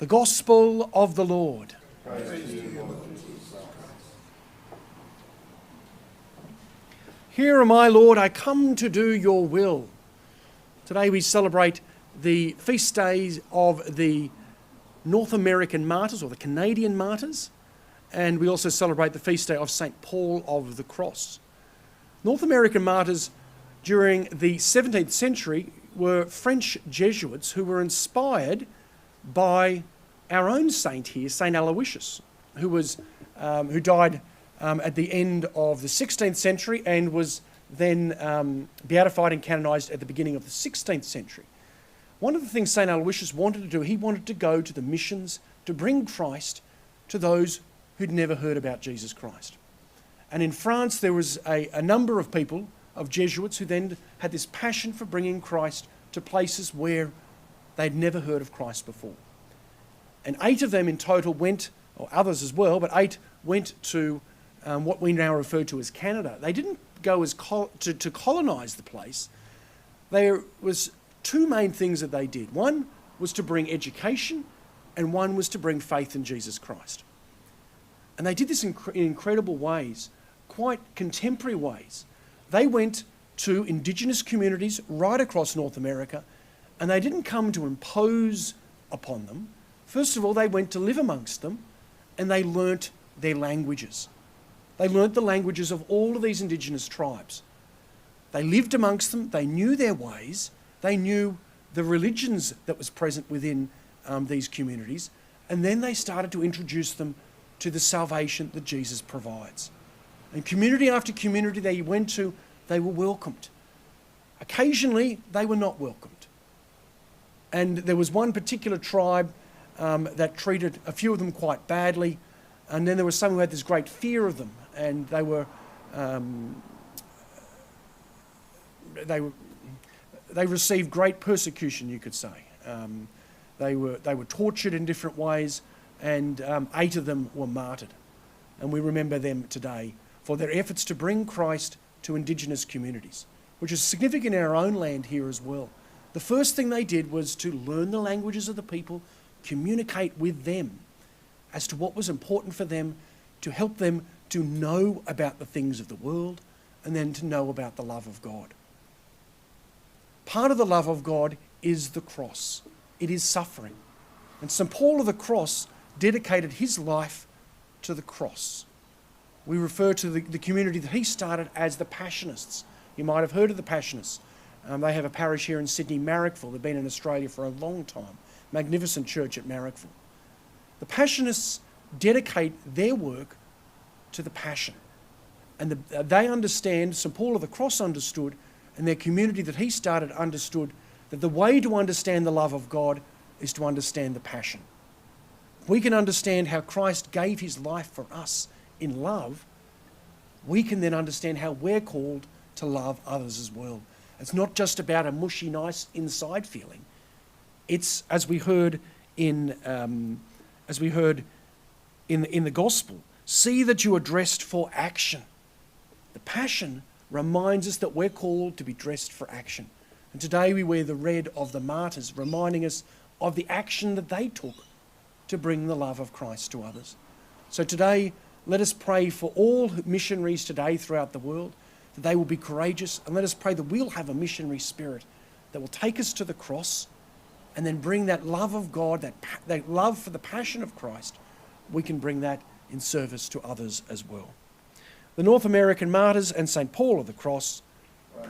The Gospel of the Lord. Praise to you, Lord Jesus. Here am I, Lord, I come to do your will. Today we celebrate the feast days of the North American Martyrs, or the Canadian Martyrs, and we also celebrate the feast day of St. Paul of the Cross. North American Martyrs during the 17th century were French Jesuits who were inspired by our own saint here, St. Aloysius, who died at the end of the 16th century and was then beatified and canonised at the beginning of the 16th century. One of the things St. Aloysius wanted to do, he wanted to go to the missions to bring Christ to those who'd never heard about Jesus Christ. And in France there was a number of people, of Jesuits, who then had this passion for bringing Christ to places where they'd never heard of Christ before. And 8 of them in total went, or others as well, but 8 went to what we now refer to as Canada. They didn't go as to colonise the place. There was 2 main things that they did. One was to bring education, and one was to bring faith in Jesus Christ. And they did this in incredible ways, quite contemporary ways. They went to Indigenous communities right across North America, and they didn't come to impose upon them. First of all, they went to live amongst them, and they learnt their languages. They learnt the languages of all of these Indigenous tribes. They lived amongst them, they knew their ways, they knew the religions that was present within these communities, and then they started to introduce them to the salvation that Jesus provides. And community after community they went to, they were welcomed. Occasionally, they were not welcomed. And there was one particular tribe that treated a few of them quite badly, and then there was some who had this great fear of them, and they received great persecution, you could say. They were tortured in different ways, and 8 of them were martyred. And we remember them today for their efforts to bring Christ to Indigenous communities, which is significant in our own land here as well. The first thing they did was to learn the languages of the people, communicate with them as to what was important for them, to help them to know about the things of the world, and then to know about the love of God. Part of the love of God is the cross. It is suffering. And St. Paul of the Cross dedicated his life to the cross. We refer to the community that he started as the Passionists. You might have heard of the Passionists. They have a parish here in Sydney, Marrickville. They've been in Australia for a long time. Magnificent church at Marrickville. The Passionists dedicate their work to the Passion. And they understand, St. Paul of the Cross understood, and their community that he started understood, that the way to understand the love of God is to understand the Passion. We can understand how Christ gave his life for us in love. We can then understand how we're called to love others as well. It's not just about a mushy, nice inside feeling. It's, as we heard in the Gospel, see that you are dressed for action. The Passion reminds us that we're called to be dressed for action. And today we wear the red of the martyrs, reminding us of the action that they took to bring the love of Christ to others. So today, let us pray for all missionaries today throughout the world, that they will be courageous, and let us pray that we'll have a missionary spirit that will take us to the cross and then bring that love of God, that love for the passion of Christ. We can bring that in service to others as well. The North American Martyrs and St. Paul of the Cross